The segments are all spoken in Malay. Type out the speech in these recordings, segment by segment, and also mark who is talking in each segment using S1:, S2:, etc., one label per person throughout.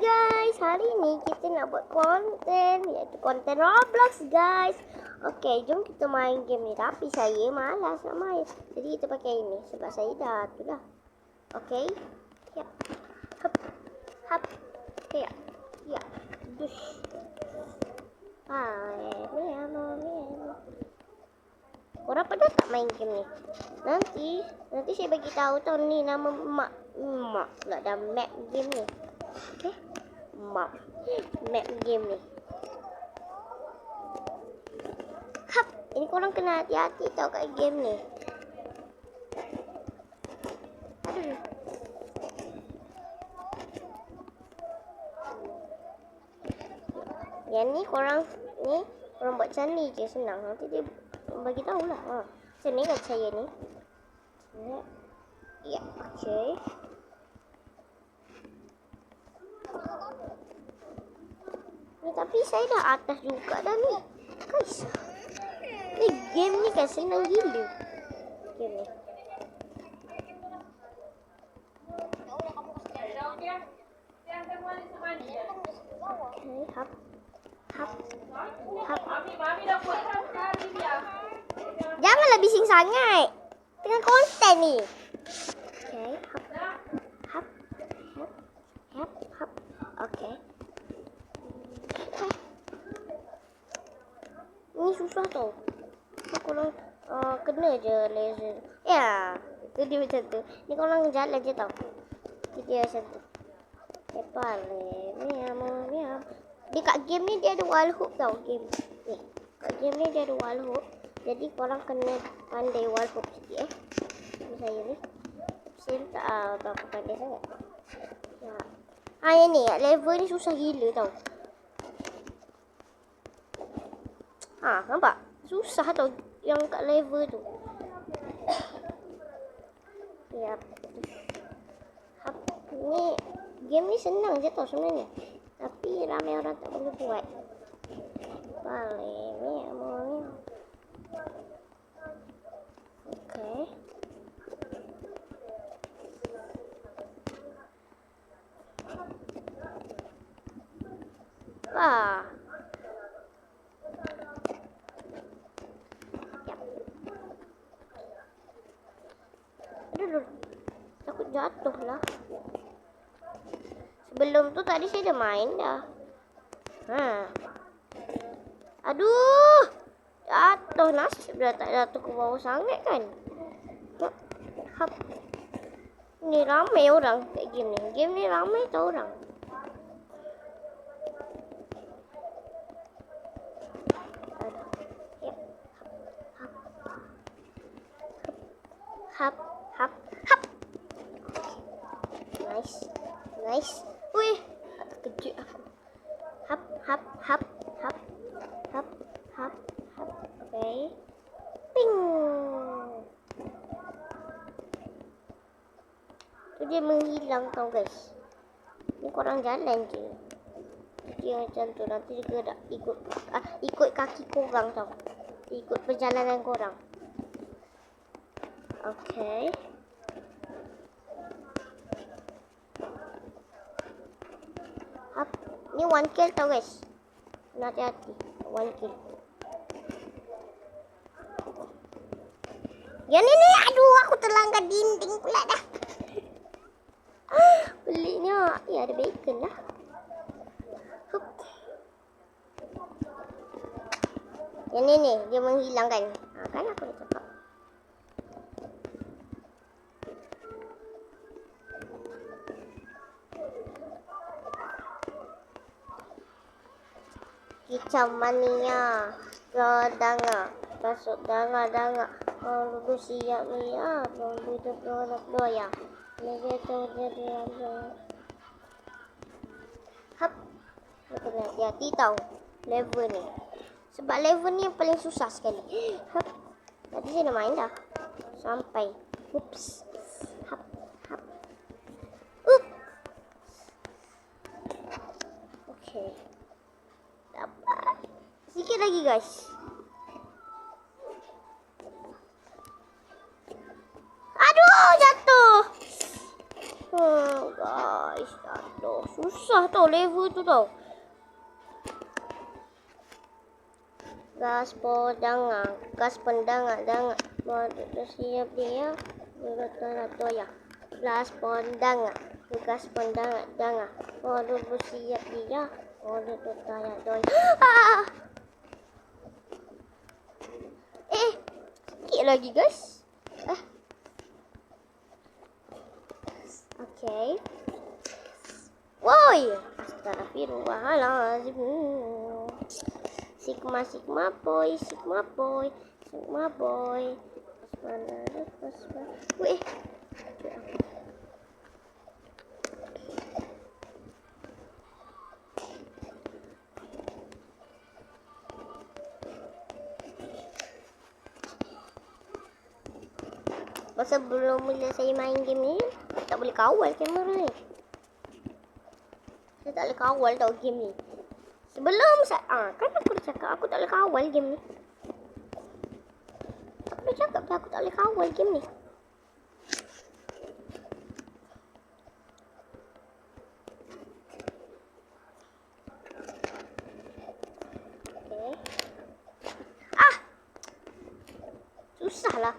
S1: guys, hari ni kita nak buat konten, iaitu konten Roblox guys. Okay, jom kita main game ni. Tapi saya malas nak main, jadi kita pakai ini sebab saya dah tu dah. Okay, ya, hap, hap, ya, ya, dush. Korang pernah tak main game ni? Nanti saya bagi tahu tau ni nama map pula dah map game ni. Okay, map game ni. Hap, ini korang kena hati-hati tau kat game ni. Aduh. Yang ni korang buat macam ni je, senang. Nanti dia bagi tahulah. Macam ni kat saya ni. Ya, okey. Ni tapi saya dah atas juga dah ni. Guys. Ni game ni kan senang gila. Game ni. Okay, hap. Janganlah bising sangat. Tengah konten ni. Okay, hap. Okay. Ini susah tau. Kalau kena je laser. Ya, itu dia macam tu. Ni korang jalan je tau. Dia macam tu. Lepas miam. Dekat game ni dia ada wall hook tau. Game ni. Kat game ni dia ada wall hook. Jadi korang kena pandai wall hook sikit saya ni. Saya tak tahu aku pandai sangat. Ya. Yang ni level ni susah gila tau. Nampak? Susah tau yang kat level tu. Ya. Ni game ni senang je tau sebenarnya. Tapi ramai orang tak boleh buat. Okay. Aduh, takut jatuh lah. Sebelum tu tadi saya dah main dah. Aduh, jatuh, nasib dah tak jatuh ke bawah sangat kan. Hap. Ni ramai orang kat game ni. Game ni ramai tau orang. Hap. Nice. Wih, terkejut aku. Hap. Okay. Ping. Tu dia menghilang tau guys. Ni korang jalan je. Dia macam tu. Nanti dia tak ikut kaki korang tau. Ikut perjalanan korang. Okay. Ni 1 kill tau guys. Kena hati-hati. 1 kill. Yang ni aduh, aku terlanggar dinding pula dah. Peliknya. Ya, ada bacon lah. Yang ni dia menghilangkan. Kan aku dah cakap. Kicau mania, danga, masuk danga. Lalu siap ni lalu itu keluar ya. Lagi jadi hap. Kena hati-hati tau level ni. Sebab level ni yang paling susah sekali. Hap. Tadi saya dah main dah. Sampai. Oops. Hap. Okay. Dapat. Sikit lagi guys. Aduh, jatuh. Guys, jatuh. Susah tau level tu tau. Gas pendangan. Dah siap dia. Berat ya. Gas pendangan. Baru bersiap dia. Sikit lagi guys. Okay. Woi. Astagfirullahalazim. Sigma boy. Weh. Pasal belum mula saya main game ni, tak boleh kawal kamera ni. Saya tak boleh kawal tau game ni. Sebelum kan aku dah cakap aku tak boleh kawal game ni. Aku dah cakap dah aku tak boleh kawal game ni. Okay. Susah lah.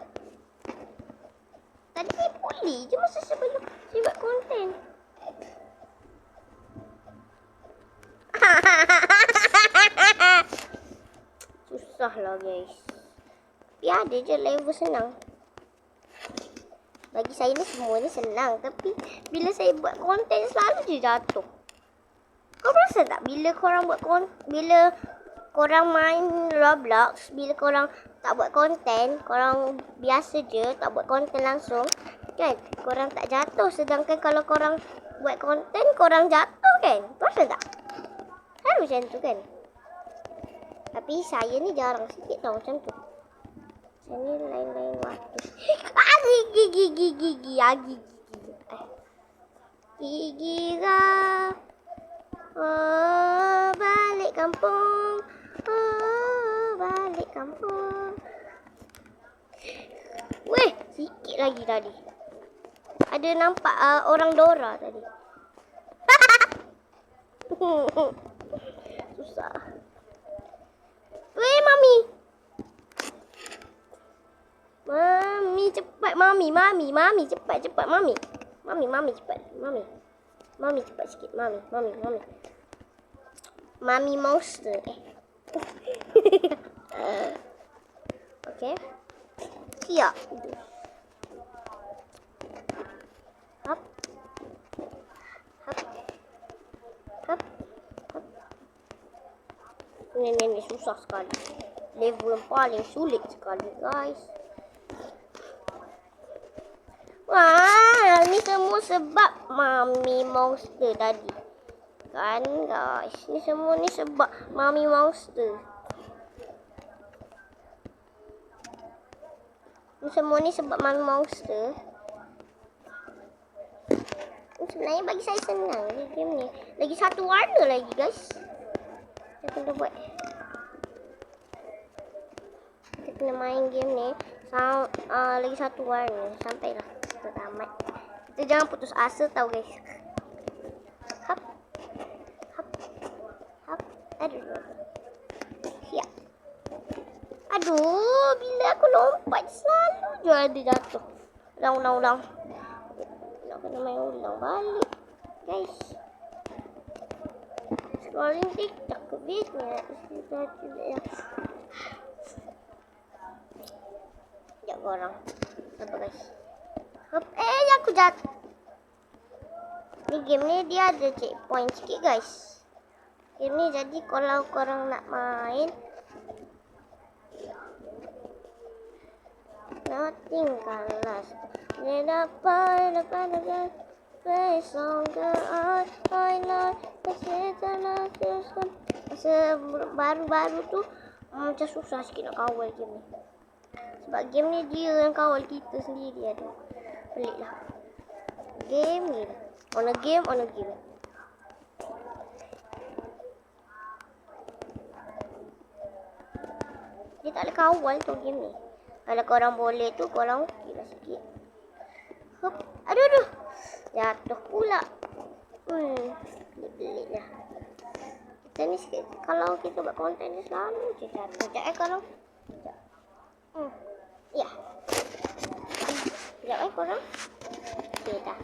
S1: Tadi saya boleh je masa sebelum saya buat konten. Susah lah guys. Tapi ada je level senang. Bagi saya ni semua ni senang. Tapi bila saya buat konten selalu je jatuh. Kau rasa tak bila korang buat bila korang main Roblox, bila korang tak buat konten, korang biasa je tak buat konten langsung, kan? Korang tak jatuh. Sedangkan kalau korang buat konten, korang jatuh kan? Rasa tak? Kan macam tu kan? Tapi saya ni jarang sikit tau macam tu. Saya ni lain-lain waktu. Gigi lah. Oh, balik kampung. Weh, sikit lagi tadi. Ada nampak orang Dora tadi. Susah. Weh, Mami. Mami, cepat. Mami, cepat. Mami, cepat. Mami, cepat sikit. Mami. Mami monster. Okay. Siap. Hop. Ini susah sekali. Level yang paling sulit sekali, guys. Wah, ni semua sebab Mami monster tadi. Kan, guys. Ni semua ni sebab Mami monster. Sebenarnya bagi saya senang ni game ni. Lagi satu warna lagi, guys. Kita kena buat. Kita kena main game ni. Lagi satu warna. Sampailah kita tamat. Kita jangan putus asa tau, guys. Hop. Aduh. Siap. Aduh, bila aku lompat selalu je ada jatuh. Ulang. Nak kena main ulang balik, guys. Scrolling TikTok ke bisnes. Sekejap korang. Apa guys? Hop. Aku jatuh. Ni game ni dia ada checkpoint sikit, guys. Game ni jadi kalau korang nak main, nothing can last. Lepas masa baru-baru tu macam susah sikit nak kawal game ni. Sebab game ni dia yang kawal kita sendiri. Aduh, pelik lah. Game ni on a game. Dia tak boleh kawal tu game ni. Kalau korang boleh tu, korang okey lah sikit. Hop. Aduh. Jatuh pula. Pelik lah. Kita ni sikit. Kalau kita buat konten ni selalu je cari. Sekejap kalau. Sekejap. Ya. Sekejap korang. Okay dah.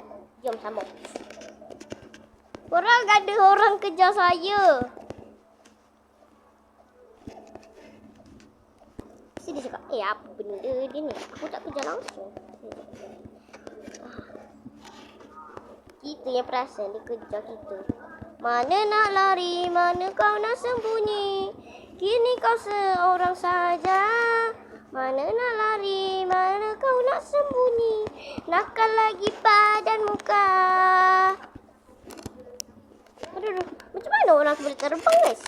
S1: Jom sambung. Korang ada orang kejar saya. Dia cakap, apa benda dia ni? Aku tak kejar langsung. Kita yang perasan dia kejar kita. Mana nak lari, mana kau nak sembunyi? Kini kau seorang saja. Mana nak lari, mana kau nak sembunyi? Nakal lagi badan muka. Aduh, macam mana orang boleh terbang, guys?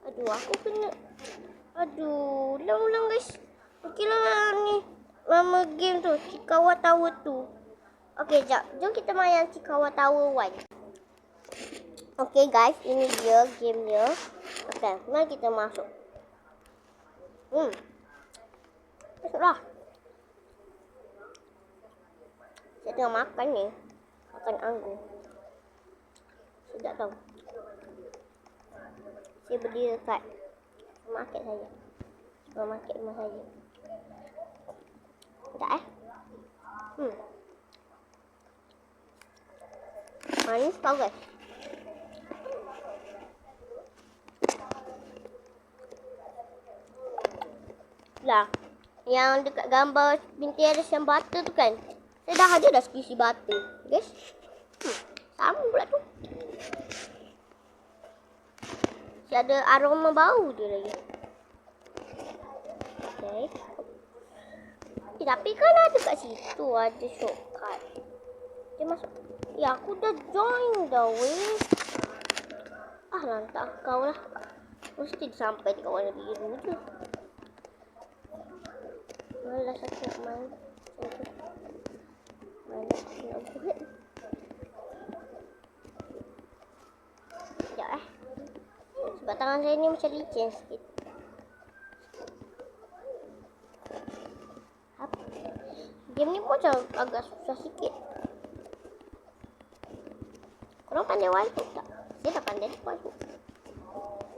S1: Aduh, aku kena. Aduh, ulang-ulang, guys. Okeylah ni. Nama game tu, Chikawa Tower 2. Okey, jom kita main yang Chikawa Tower 1. Okey, guys, ini dia gamenya. Okey, mari kita masuk. Masuklah. Saya tengah makan ni. Makan anggur. Sedap tau. Saya beli dekat supermarket saya. Supermarket rumah saya. Sekejap manis tau, guys. Lah, yang dekat gambar binti Arisan butter tu kan. Saya dah ada spesi butter, guys. Sama pula tu. Dia ada aroma bau dia lagi. Okay. Tapi kan ada kat situ ada shortcut. Dia masuk. Ya, aku dah join dah weh. Lantak kau lah. Mesti sampai dekat warna biru je. Malas aku nak main. Malas aku nak buat. Sekejap sebab tangan saya ni macam licin sikit. Game ni pun macam agak susah sikit. Korang pandai wallpaper tak? Saya dah pandai wallpaper.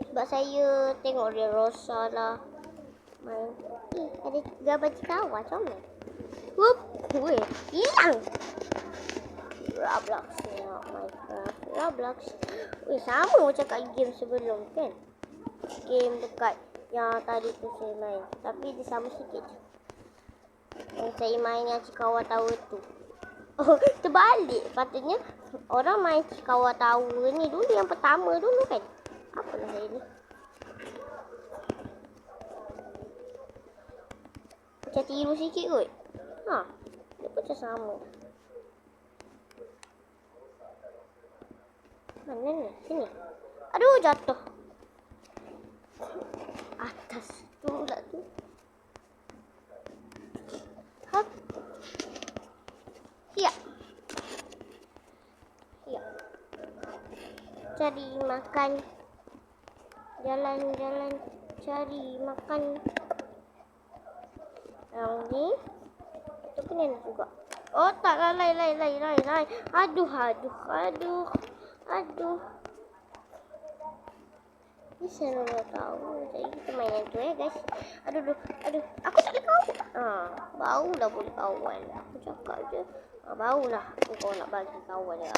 S1: Sebab saya tengok dia Rosa lah. Main. Ada gambar Chikawa comel. Weh, hilang. Roblox ni, Minecraft. Roblox. Weh, sama macam kat game sebelum kan? Game dekat yang tadi tu saya main. Tapi dia sama sikit je. Yang saya main yang Chikawa Tower tu. Oh, terbalik. Patutnya orang main Chikawa Tower ni dulu yang pertama dulu kan. Apalah saya ni. Macam tiru sikit kot. Dia pun macam sama. Mana ni? Sini. Aduh, jatuh. Atas tu pula tu. Hop. Ya. Cari makan. Jalan-jalan cari makan. Yang ni. Itu pun enak juga. Oh tak lah, lain. Aduh. Ni saya nak tahu. Jadi kita main yang tu guys. Aduh. Aku tak boleh kawan. Bau dah boleh kawan. Aku cakap je. Bau lah. Kau nak bagi kawan je.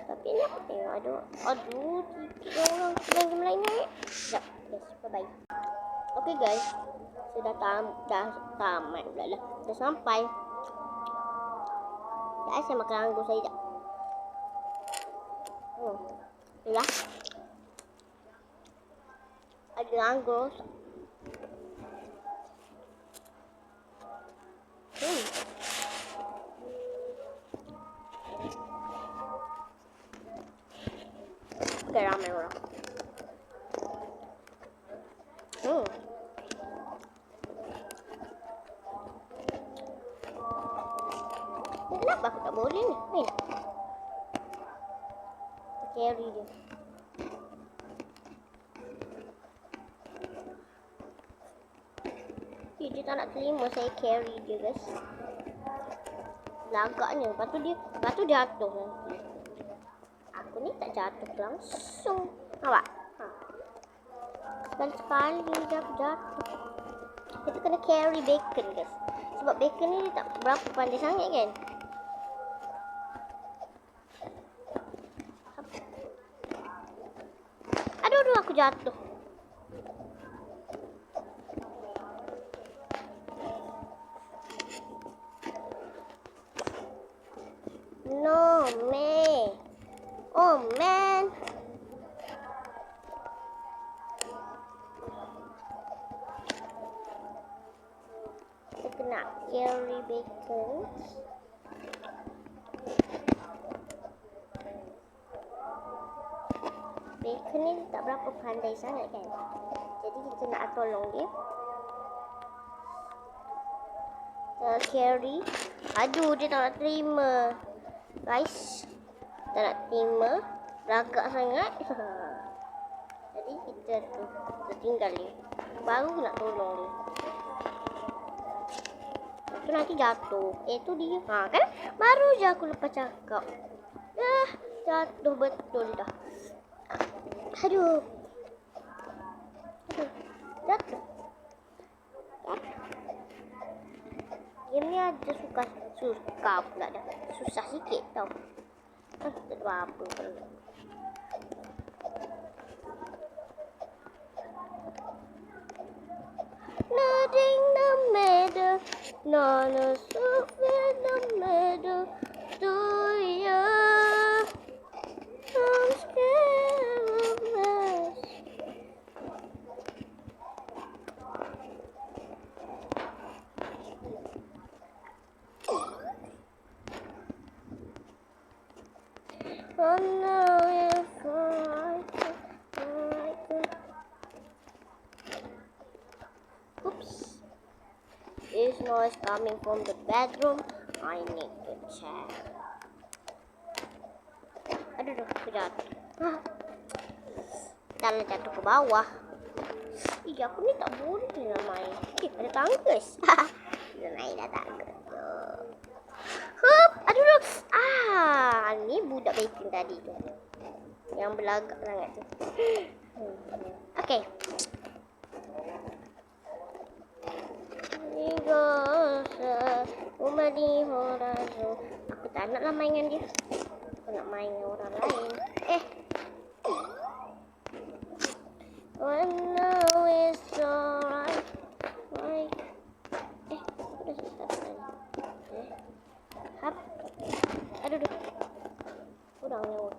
S1: Tapi ni aku tengok aduh. Tiga orang main game lain ni. Sekejap. Yes, bye-bye. Okay guys. Saya dah tamat pula lah. Dah sampai. Sekejap saya makan anggur saya sekejap. Itulah. Ada anggur. Okay, ramai orang. Kenapa aku tak boleh ni? Carry dia. Dia tak nak terima saya carry dia guys. Lagaknya. Lepas tu dia jatuh nanti. tak jatuh langsung. Nampak? Sekali-sekali dia jatuh. Kita kena carry bacon, guys. Sebab bacon ni dia tak berapa pandai sangat kan. Aduh, aku jatuh. No, man. Oh, man. Kita kena carry bacon. Bacon ni tak berapa pandai sangat kan. Jadi kita nak tolong dia. Kita carry. Aduh, dia tak nak terima. Guys, tak nak terima. Lagak sangat. Jadi kita tinggal dia. Baru nak tolong dia. Itu nanti jatuh. Itu dia. Kan? Baru je aku lepas cakap. Jatuh betul dah. Aduh. Jatuh. Game ni ada suka pula dah. Susah sikit tau. Tak ada apa pun. Nothing no matter. None of it no matter to you. I'm scared of this. Oh no, if I can. Oops. This noise coming from the bedroom. I need to check. Aduh, aku jatuh. Dah jatuh ke bawah. Aku ni tak boleh nak main. Ada tangga guys. Dah naik dah tangga. Hup, aduh. Ni budak bacon tadi tu. Yang berlagak sangat tu. Okay. Aku tak naklah main dengan dia. Aku nak main dengan orang lain. Oh no, it's alright. Aku dah susah tadi. Hap. Aduh. Kurang nyawa.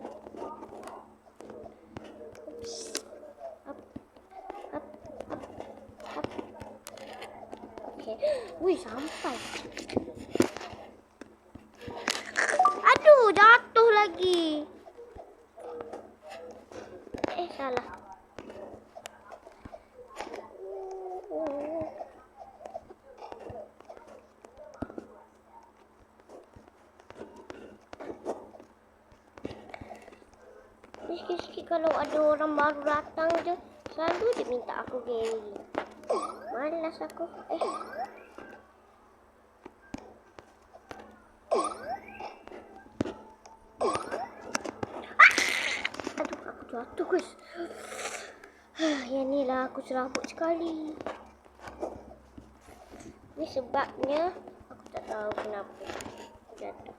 S1: Hap. Okay. Wih, sampai. Aduh, jatuh lagi. Salah. Sikit-sikit kalau ada orang baru datang je, selalu dia minta aku carry. Malas aku. Aduh, aku jatuh guys. Yang ni lah aku serabut sekali. Ni sebabnya aku tak tahu kenapa aku jatuh.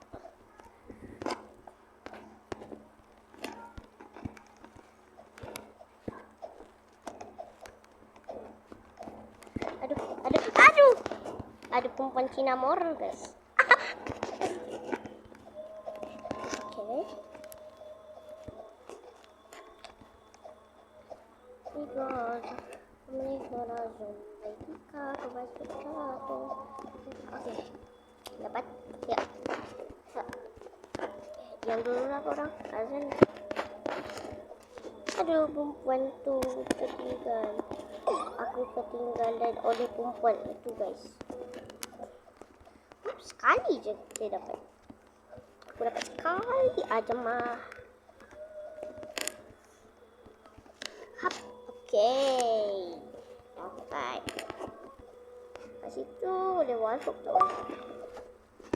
S1: Aduh. Ada perempuan Cina moral guys. Okay. Okay. Dapat. Ya. Diam dulu lah korang. Azan. Aduh, perempuan tu ketinggalan. Aku ketinggalan oleh perempuan itu guys. Sekali je saya dapat. Aku dapat sekali aja mah. Hap. Okay. Sampai. Kat situ boleh masuk tu.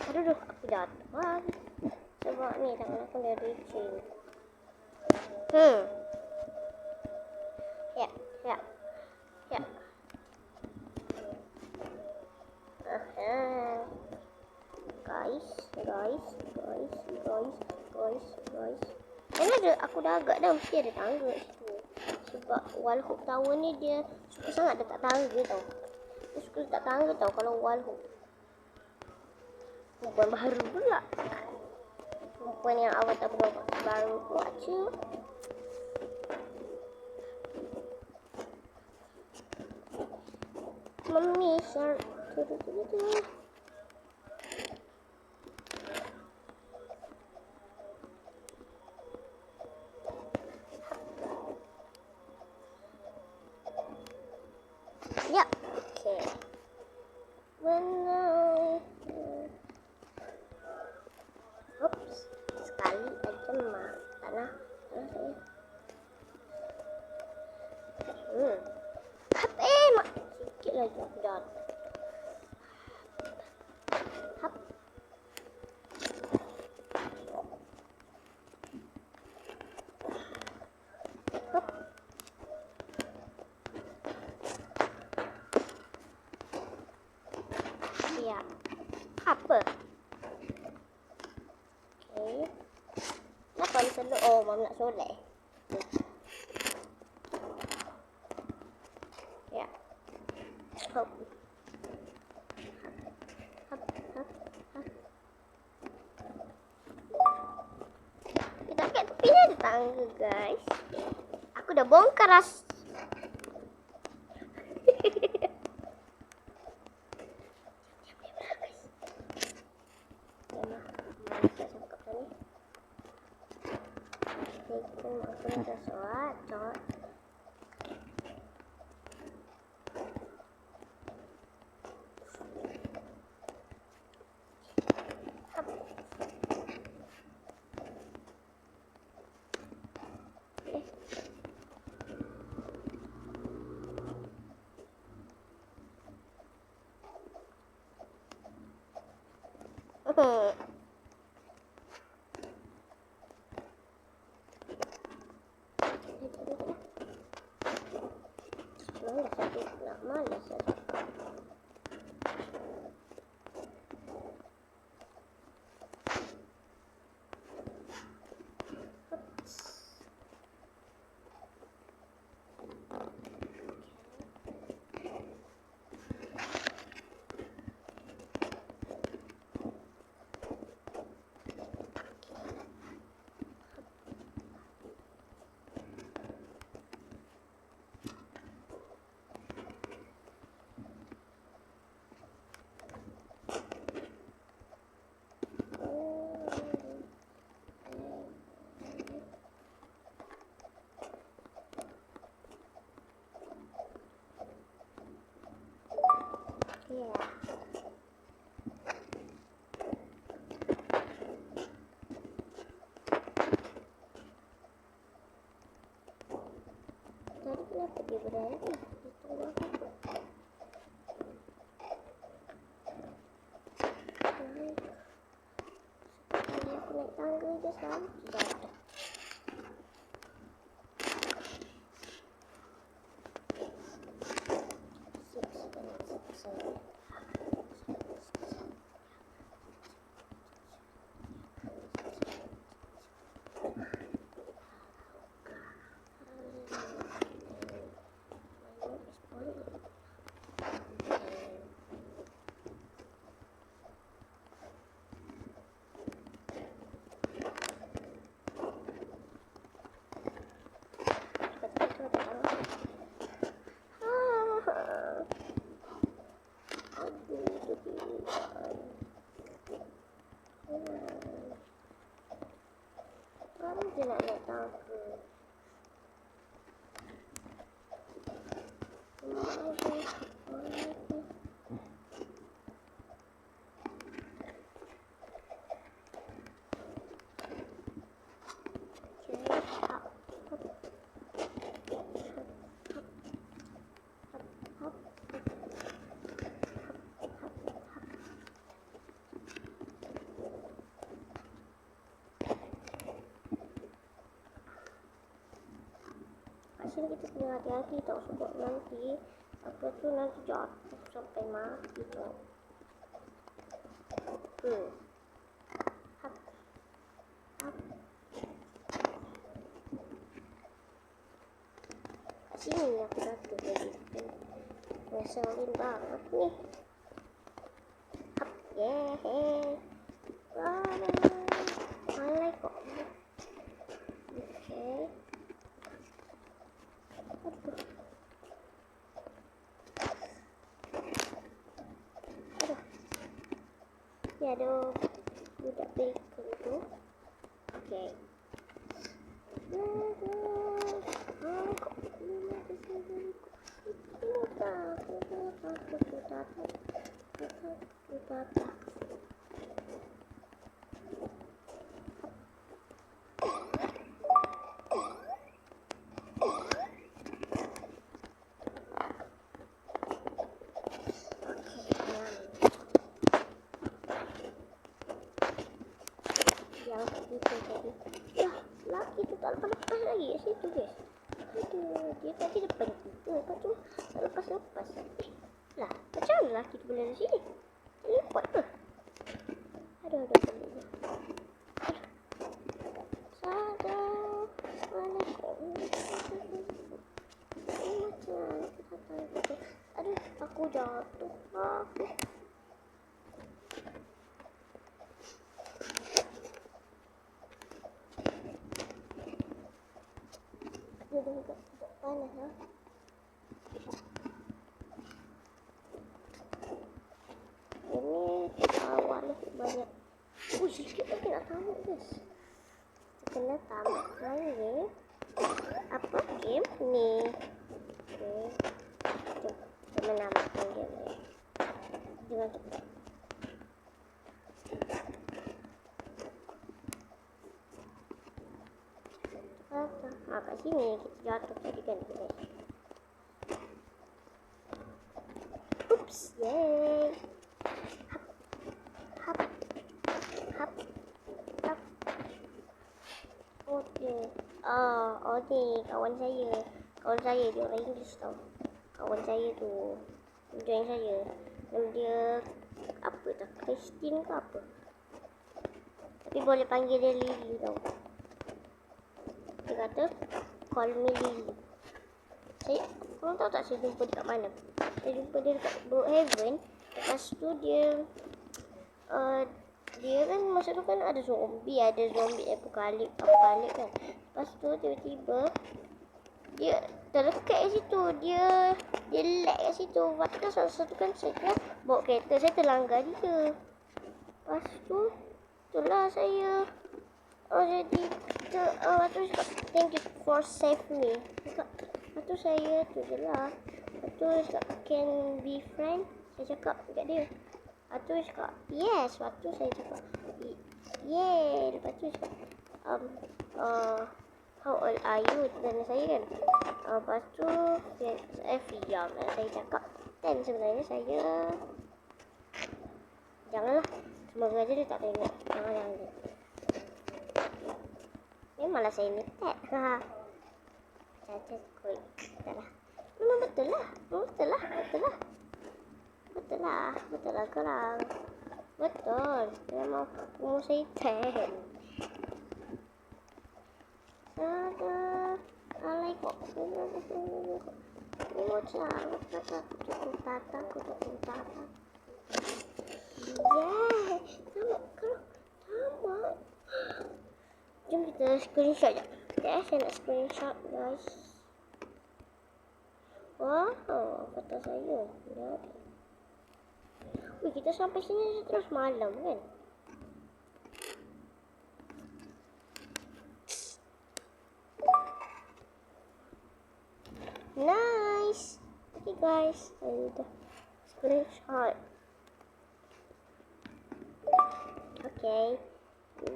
S1: Aduh, aku jatuh lagi. Sebab ni tangan aku dah licin. Hmm. Ya, ya, ya. Aha. Guys, guys, guys, guys, guys, guys. Mana ada? Aku dah agak dah mesti ada tangga kat situ. Sebab wall hook tower ni dia suka sangat dekat tangga tau. Dia suka letak tangga tau kalau wall hook. Perempuan baru pula. Perempuan yang awal tak pernah baru pula cik. Mami shark. Ya, okey. Benar. Oops, sekali aja mah tanah saya. Mak sikit lagi aku dah. Hap. Hop. Siap. Apa? Okey. Kenapa ni selalu? Oh, Mam nak soleh. Ya. Hop. Hop, hop, hop. Kita kat tepi ni ada tangga, guys. Aku dah bongkar aku nak sesuatu. Malas aku. Yeah. Tadi kenapa dia berhenti? Tunggu aku. Sekali aku naik tangga je selalu jatuh. Baru je nak naik tangga. kat sini kita kena hati-hati tau, sebab nanti apa tu nanti jatuh sampai mati tau. Hap. Hap. Kat sini aku jatuh tadi. Ngeselin banget nih. Hap. Yeay. Malai kok. Oke. Aduh. Ya ada budak bacon tu. Oke. Yang itu tadi. Ya, laki tu tak lepas lagi kat situ guys. Aduh, dia tadi depan kita, lepas tu tak lepas-lepas. Lah, macam mana laki tu boleh di sini? Lepas ke? Aduh, pelik. Sadar. Mana kok? Aduh, aku jatuh. Aku. Dia panas lah. Ini awal banyak. Sikit lagi nak tamat guys. Kita kena tamat lagi. Apa game ni? Okay. Kita menamatkan game ni. Jangan cepat. Kat sini kita jatuh tadi kan guys. Oops, yay. Hap. Hap. Hap. Okay. Ni kawan saya. Kawan saya dia orang Inggeris tau. Kawan saya tu join saya. Nama dia apa tak? Christine ke apa? Tapi boleh panggil dia Lily tau. Dia kata call me Lily. Korang tahu tak saya jumpa dekat mana? Saya jumpa dia dekat Brookhaven. Lepas tu dia kan masa tu kan ada zombie apokalip kan. Lepas tu tiba-tiba dia terlekat kat situ. Dia lag kat situ. Lepas tu salah satu kan saya kan bawa kereta, saya terlanggar dia. Lepas tu itulah saya jadi lepas tu cakap thank you for save me. Lepas tu saya tu je lah. Lepas tu cakap can be friend. Saya cakap dekat dia. Lepas tu cakap yes. Lepas tu saya cakap yay. Lepas tu cakap how old are you? Tanya saya kan. Lepas tu young. Saya cakap 10 sebenarnya saya. Janganlah. Semoga aja dia tak tengok. Jangan. Memanglah saya minta. Cacat kuih. Taklah. Memang betul lah. Betul lah korang. Betul. Memang umur saya 10. Alay kok. Ini macam cukup tata. Yeah. Tamat. Jom kita screenshot je. Saya nak screenshot guys. Wow, kata saya. Kita sampai sini terus malam kan. Nice. Okay guys, saya dah screenshot. Okay.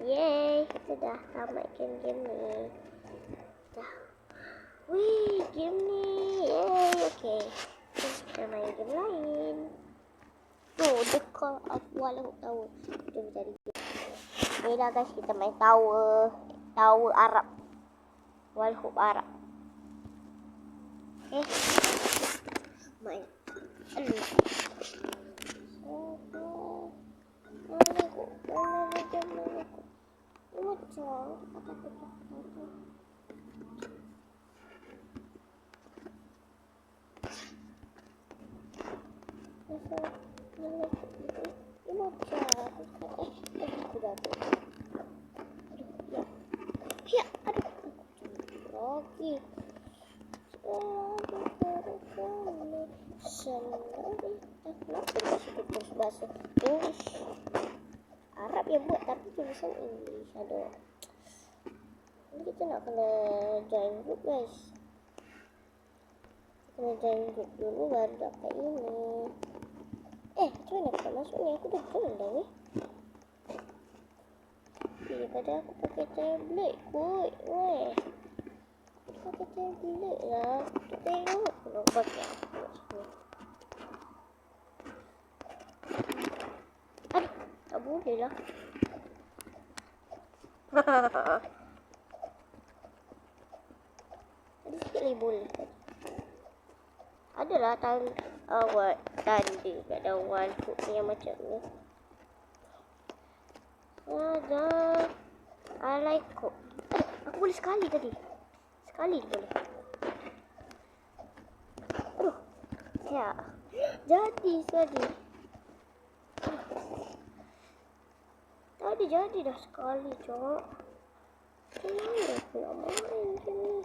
S1: Yay, kita dah tamatkan game ni. Dah. Wih, game ni. Yay, okay. Kita main game lain. Dekat aku walau tahu. Kita cari game. Okay dah guys, kita main tower Arab. Walhub Arab. Main. Aduh. Bahasa English Arab yang buat tapi tulisan English. Aduh, ini kita nak kena join group guys. Kena join group dulu baru dapat ini. Macam mana aku nak masuk ni? Aku dah join dah ni. Daripada aku pakai tablet kot. Aku pakai tablet lah. Aku tengok kalau pakai aku macam ni. Aduh, tak boleh lah. Tadi sikit lagi boleh. Adalah tanda kat dawan hook yang macam ni. Ada. I like hook. Aku boleh sekali tadi. Sekali boleh. Aduh. Ya. Jadi sekali. Tadi jadi dah sekali, cok. Kenapa aku nak main macam ni?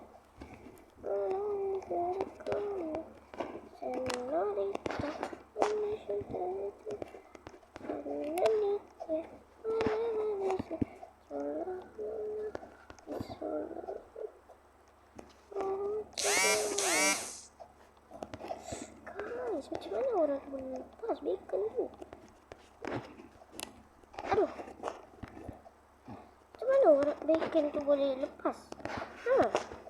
S1: Guys, macam mana orang boleh lepas bacon tu? Aduh. Macam mana orang bacon tu boleh lepas?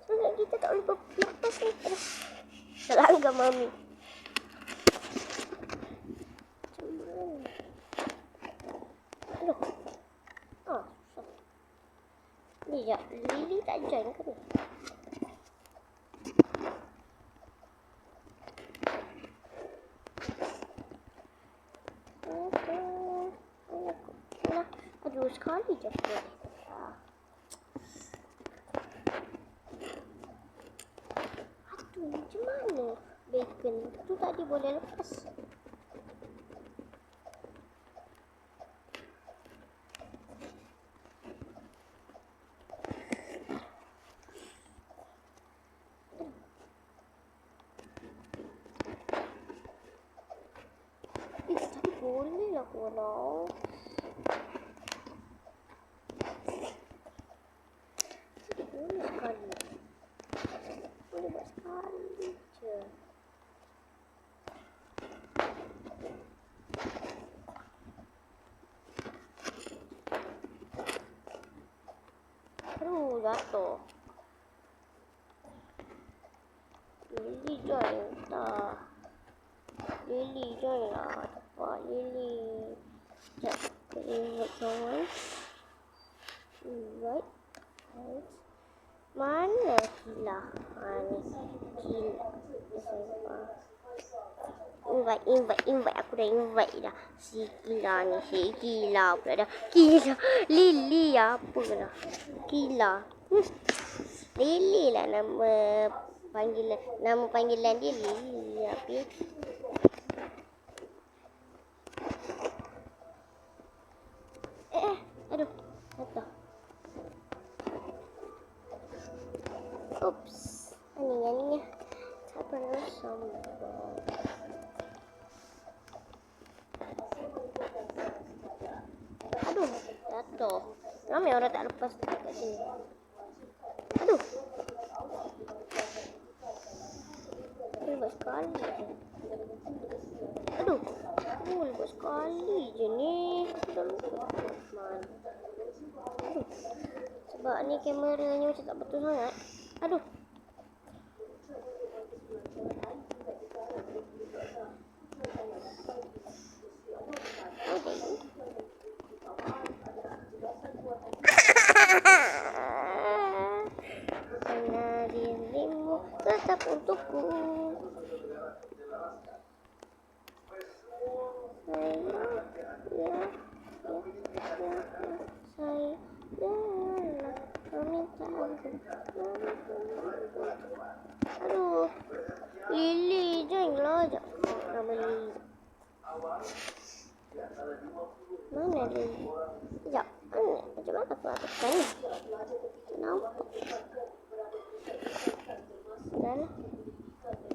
S1: Sebab kita tak boleh lepas ni. Tak langgar mami. Macam mana? Aduh. Ni sekejap. Lily tak join ke ni? Aduh, sekali je aku boleh. Aduh, macam mana bacon tu tadi boleh lepas? Tadi boleh lah korang. Boleh sekali. Boleh buat sekali je. Aduh, jatuh. Lily join tak? Lily join lah. Cepat Lily. Sekejap. Invite someone. Invite. Mana Kila? Ni Kila. Invite. Aku dah invite dah. Si Kila ni. Si Kila pula dah. Kila. Lily apa lah. Kila. Lily lah nama panggilan dia Lily. Tapi aduh. Jatuh. Oops. Ani. Siapa nak sombong? Aduh, jatuh. Ramai orang tak lepas kat sini. Aduh. Boleh buat sekali je. Aduh. Boleh buat sekali je ni. Aku dah lupa. Aduh. Sebab ni kameranya macam tak betul sangat. Aduh. Karena dirimu tetap untukku. Aduh, Lily join lah. Nama Lily. Mana Lily? Sekejap. Macam mana aku nak tekan ni? Nampak. Dah lah.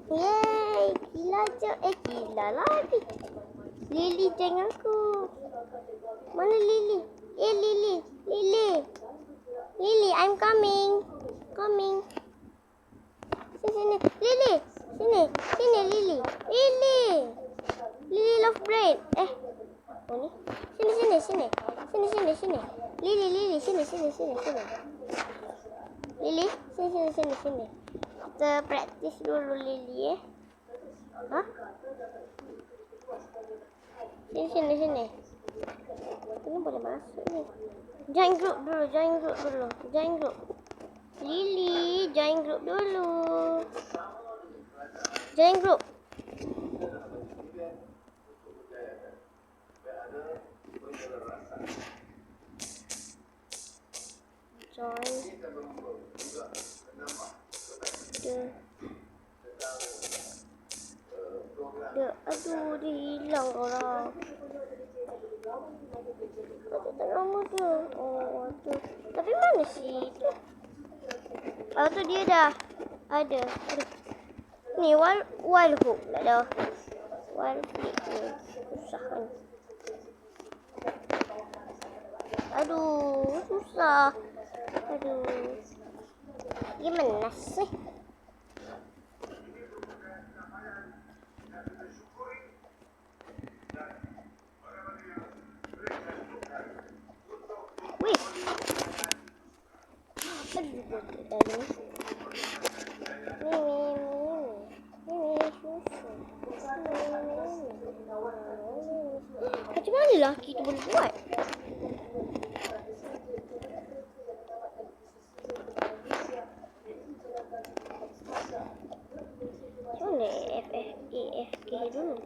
S1: Yeay, gila je. Gila lagi. Lily join aku. Mana Lily? Lily. Lily, I'm coming. Sini. Lily. Sini, Lily. Lily love brain. Oh ni. Sini. Lily, sini. Lily, sini. Kita praktis dulu Lily Hah? Sini. Ini boleh masuk ni. Join group dulu. Lily, join group dulu. Join group. Aduh, dia hilang orang. Ada tak nama dia? Oh, tu. Tapi mana sih tu? Tu dia dah ada. Ni wall hook tak ada. Wall hook ni susah kan. Aduh, susah. Gimana sih? Wih. Apa juga tadi? Macam mana lelaki tu boleh buat? Macam mana AFK dulu?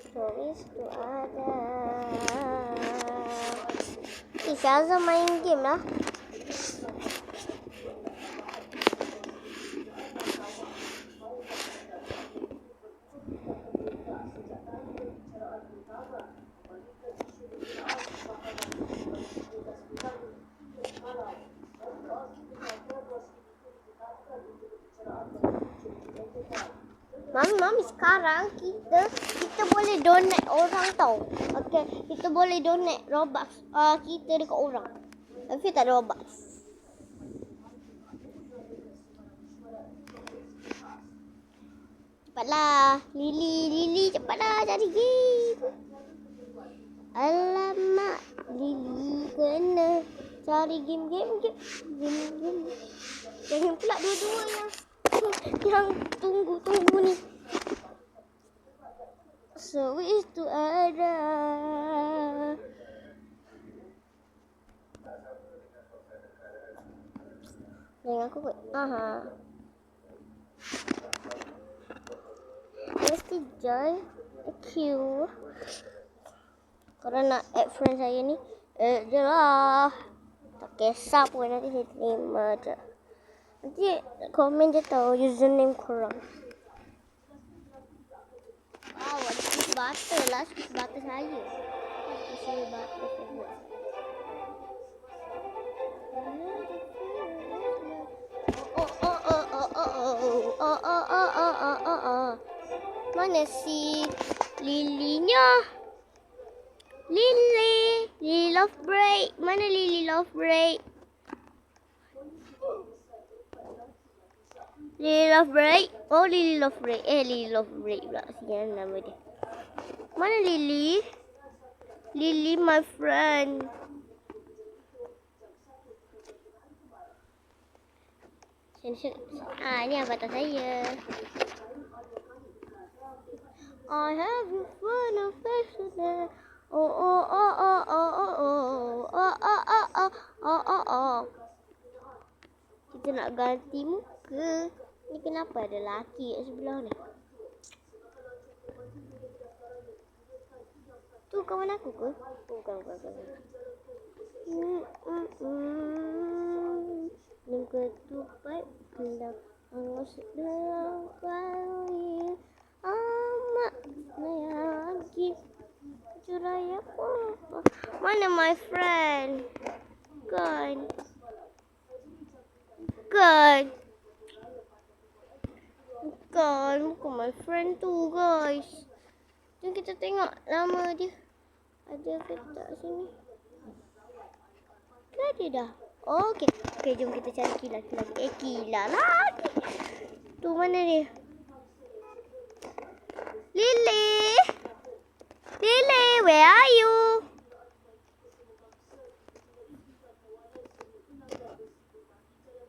S1: Stories tu ada. Syazza main game lah. Mami, sekarang kita boleh donate orang tau. Okay, kita boleh donate Robux kita dekat orang. Tapi tak ada Robux. Cepatlah, Lily, cepatlah cari game. Alamak, Lily kena cari game. Jangan pula dua-dua yang tunggu ni. So itu ada. Yang aku kot. Mesti join a queue. Kalau nak add friend saya ni, add je lah. Tak kisah pun, nanti saya terima je. Nanti komen je tau username korang. Wow, ada cheese butter lah. Cheese butter saya. Cheese butter favorite. Mana si Lilinya? Lily love break. Mana Lily love break? Lily love break. Oh, Lily love break. Lily love break pula. Siapa nama dia? Mana Lily? Lily my friend. Ni avatar saya. I have you fun of fashion. Kita nak ganti muka. Ni kenapa ada lelaki kat sebelah ni? Tu kawan aku ke? Bukan. Yang ketupat hendak hangus dalam kayu. Amat lagi cerai apa? Mana my friend? Kan? Bukan my friend tu guys. Jom kita tengok nama dia. Ada ke tak sini? Ke ada dah? Okey, jom kita cari Kila. Kila lagi. Tu mana dia? Lily, where are you?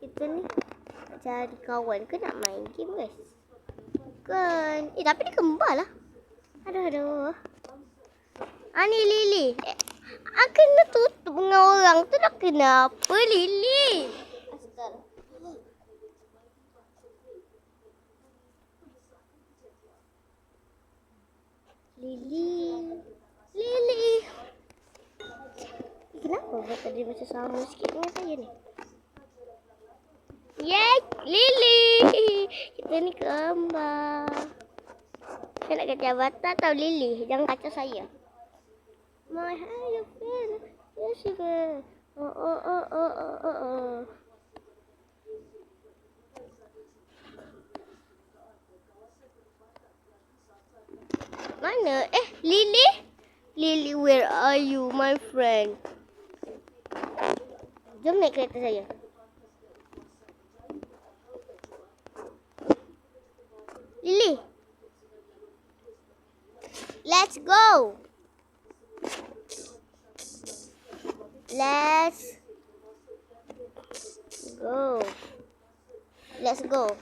S1: Kita ni nak cari kawan ke nak main game guys? Kan. Tapi dia kembar lah. Aduh. Ni Lily. Kena tutup dengan orang tu dah kenapa Lily? Astaga. Lily. Kenapa kata dia macam sama sikit dengan saya ni? Yay, Lily. Kita ni kembar. Saya nak ganti avatar tau Lily. Jangan kacau saya. My hair feel. Yes, you can. Mana? Lily, where are you, my friend? Jom naik kereta saya. Lily. Let's go. Let's go.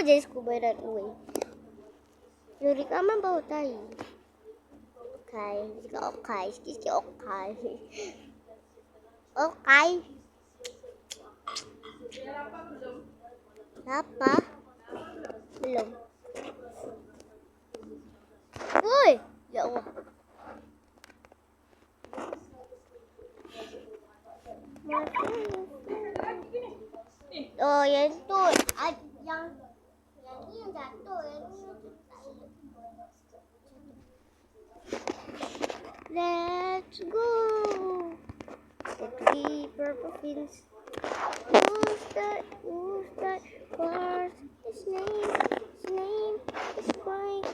S1: Jadi scuba dan uwe. Yuri kaman bau tai. Okay. Sikit okay. Apa? Belum. Woi, ya Allah. Oh, yang tu yang ni yang jatuh, yang ni let's go. The three purple fins. Who's that? What's his name? His name is Frank.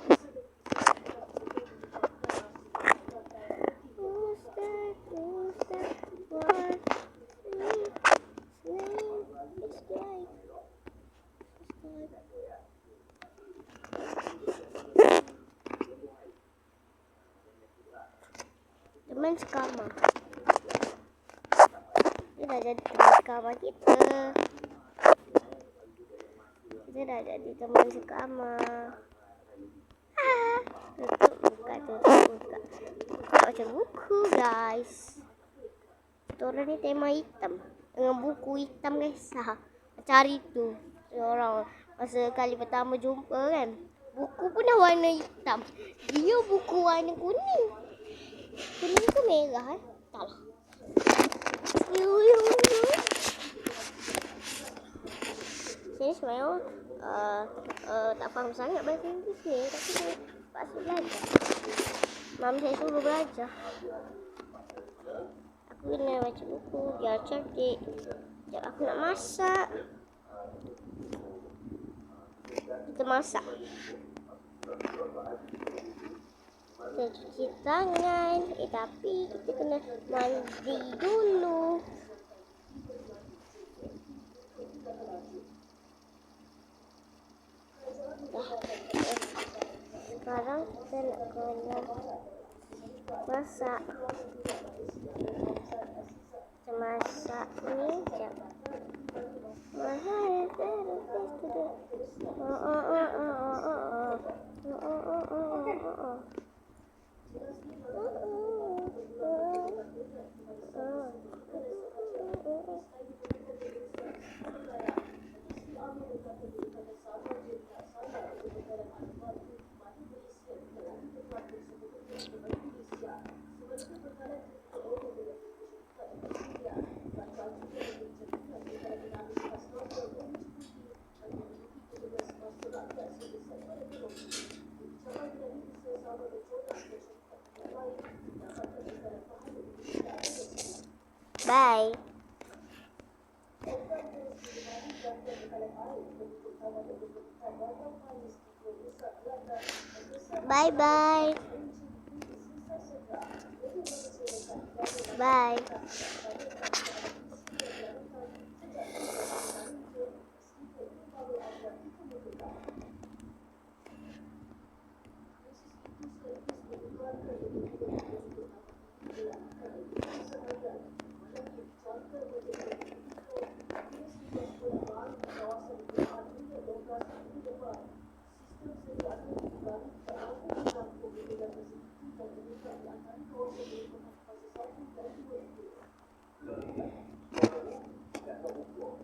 S1: Who's that? What's his name is Frank. Teman sekamar. Dia dah jadi teman sekamar kita. Kita dah jadi teman sekamar. Tutup buka. Buka macam buku guys. Orang ni tema hitam. Dengan buku hitam guys. Cari tu. Orang masa kali pertama jumpa kan. Buku pun dah warna hitam. Dia buku warna kuning. Kuning ke merah Tak lah. Saya sebenarnya tak faham sangat bahasa Inggeris ni. Tapi saya paksa belajar. Mam saya suruh belajar. Aku kena baca buku biar cerdik. Sekejap aku nak masak. Kita masak. Kita cuci tangan. Tapi kita kena mandi dulu. Sekarang kita nak kena masak. Kita masak ni. Sekejap. Bye. Bye bye. Bye.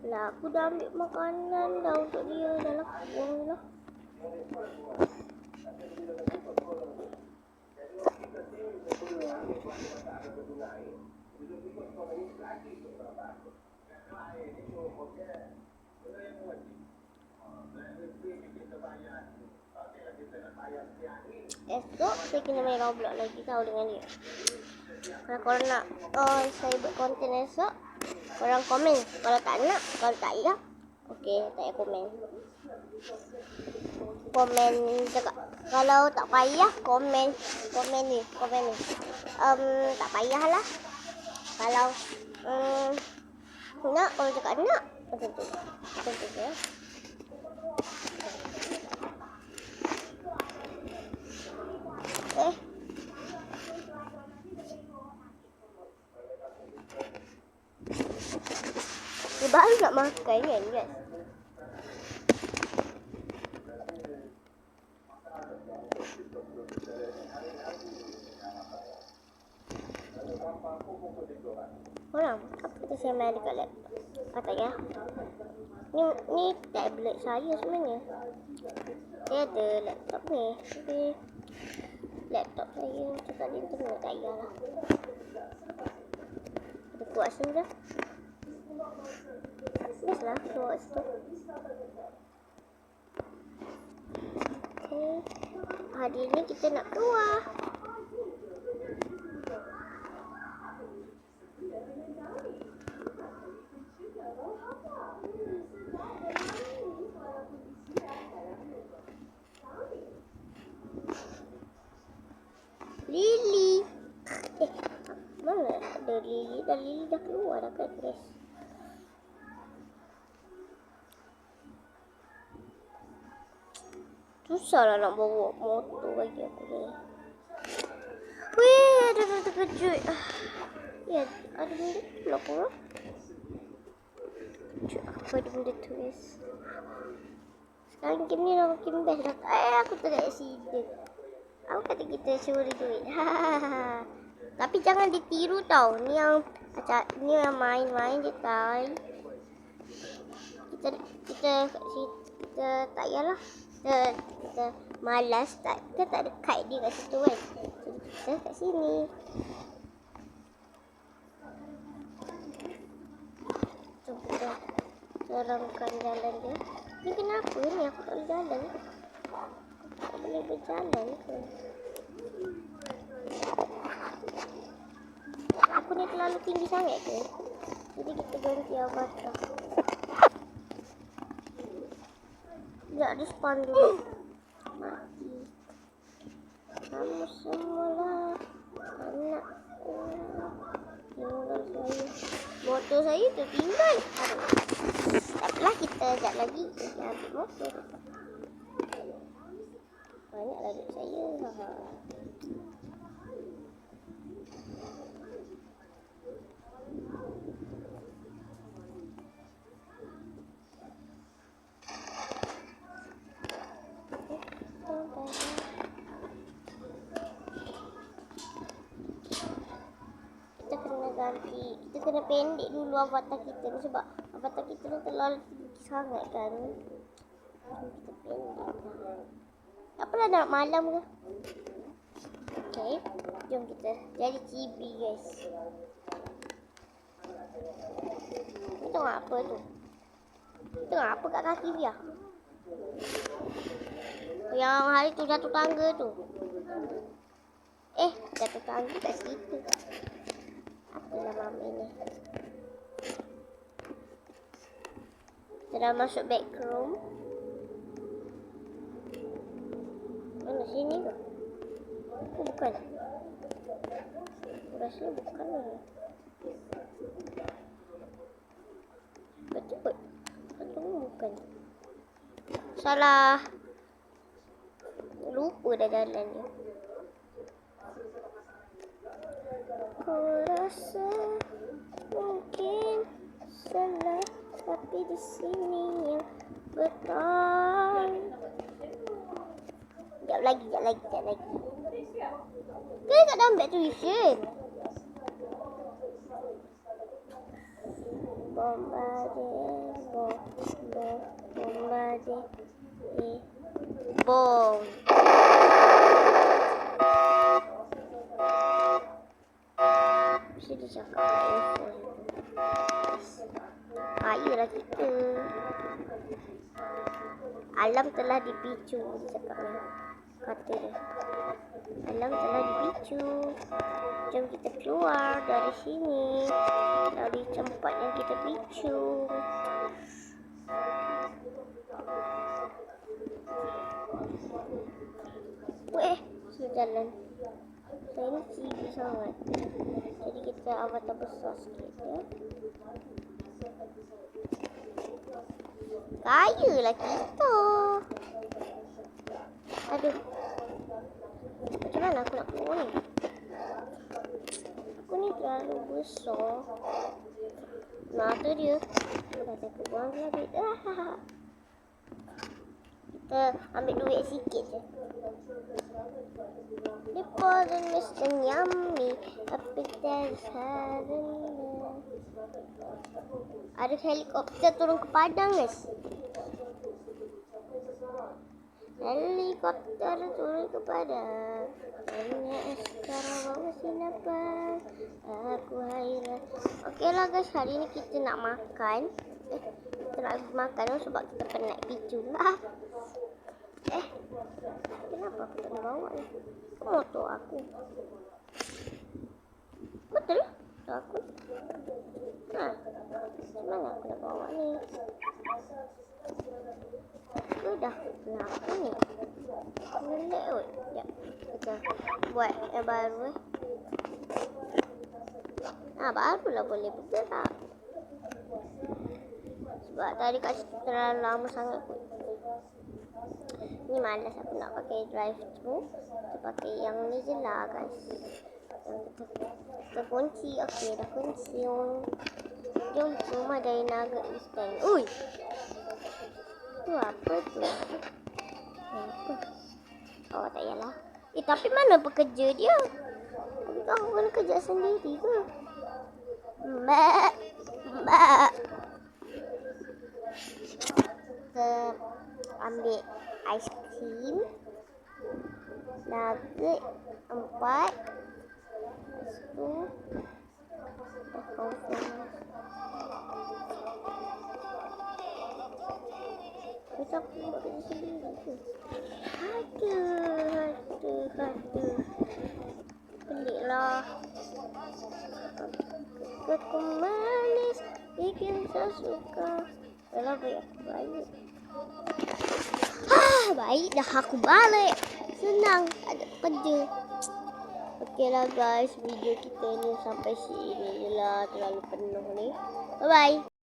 S1: Lah aku dah ambil makanan dah untuk dia. Dah lah buang je lah. Esok saya kena main Roblox lagi tahu dengan dia. Kalau korang nak saya buat konten esok, korang komen. Kalau tak nak, kalau tak ya, okey, tak payah komen. Komen cakap. Kalau tak payah, komen ni. Tak payahlah. Kalau nak, kalau cakap nak, macam tu ya. Dia baru nak makan kan guys. Orang, apa tu saya main dekat laptop? Tak ya. Ni tablet saya sebenarnya. Saya ada laptop ni. Tapi laptop saya cakap di internet tak payahlah. Kita kuat sini dah. Best lah kuat situ. Okay. Hari ni kita nak keluar. Lily. Mana ada Lily? Lily dah keluar dah kat dress. Susahlah nak bawa motor bagi aku ni. Weh, ada terkejut. Ya, ada benda tu belakang lah. Apa ada benda tu guys. Sekarang game ni dah makin best dah. Aku tak ada accident. Aku kata kita curi duit. Tapi jangan ditiru tau. Ni yang main-main je tau. Kita tak yalah. Kita malas kita tak ada kite dia kat situ kan. Jadi kita kat sini. Jom kita terangkan jalan dia. Ni kenapa ni aku tak boleh jalan? Tak boleh berjalan ke? Aku ni terlalu tinggi sangat ke? Jadi kita ganti avatar. Sekejap dia spawn dulu. Mati. Kamu semualah anak tinggal saya. Motor saya tertinggal. Aduh. Taklah kita sekejap lagi kita ambil motor. Banyaklah duit saya. Kita kena pendek dulu avatar kita ni sebab avatar kita ni terlalu tinggi sangat kan. Kita pendek. Apalah nak malam ke? Okay, jom kita jadi chibi guys. Kita tengok apa tu? Tengok apa kat kaki dia? Yang hari tu jatuh tangga tu. Jatuh tangga kat situ. Apalah mama ini. Kita dah masuk back room. Mana sini ke? Bukan. Aku rasa bukan ni. Betul. Bukan. Salah. Lupa dah jalan dia. Aku rasa mungkin salah, tapi di sini yang betul. Sekejap lagi. Kita tak dalam back to vision. Bom. Mesti dia cakap kat info tu. Yelah kita. Alam telah dipicu, dia cakapnya. Kata dia. Alam telah dipicu. Jom kita keluar dari sini. Dari tempat yang kita picu. Sudah jalan. Saya ni cibi sangat. Jadi kita avatar besar sikit ya. Kayalah kita. Aduh. Macam mana aku nak keluar ni? Aku ni terlalu besar. Nah tu dia. Kata aku buang lah duit. Kita ambil duit sikit je. Depa dan Mr. Yummy. Appetizer harana. Ada helikopter turun ke padang guys. Helikopter turun ke padang. Hanya sekarang bawa sinapan. Aku hairan. Okeylah guys, hari ni kita nak makan. Kita nak makan sebab kita penat picu lah. Kenapa aku tak bawa ni? Motor aku. Betul lah motor aku. Macam mana aku nak bawa ni? Sudah. Kenapa ni? Melek kot. Sekejap. Kita buat yang baru barulah boleh bergerak. Sebab tadi kat situ terlalu lama sangat kot. Ni malas aku nak pakai drive thru. Kita pakai yang ni je lah guys. Yang kita kunci. Okey dah kunci. Jom rumah dari Naga Eastern. Ui. Tu apa tu? Apa? Oh tak yalah. Tapi mana pekerja dia? Aku kena kerja sendiri ke? Mbak. Mbak. Kita ambil aiskrim. Nugget 4. Lepas tu Macam aku buat kerja sendiri ke? Aduh. Peliklah. Aku manis, bikin saya suka. Yalah, baik aku balik. Baik dah aku balik. Senang, ada kerja. Okeylah guys, video kita ni sampai sini je lah. Terlalu penuh ni. Bye-bye.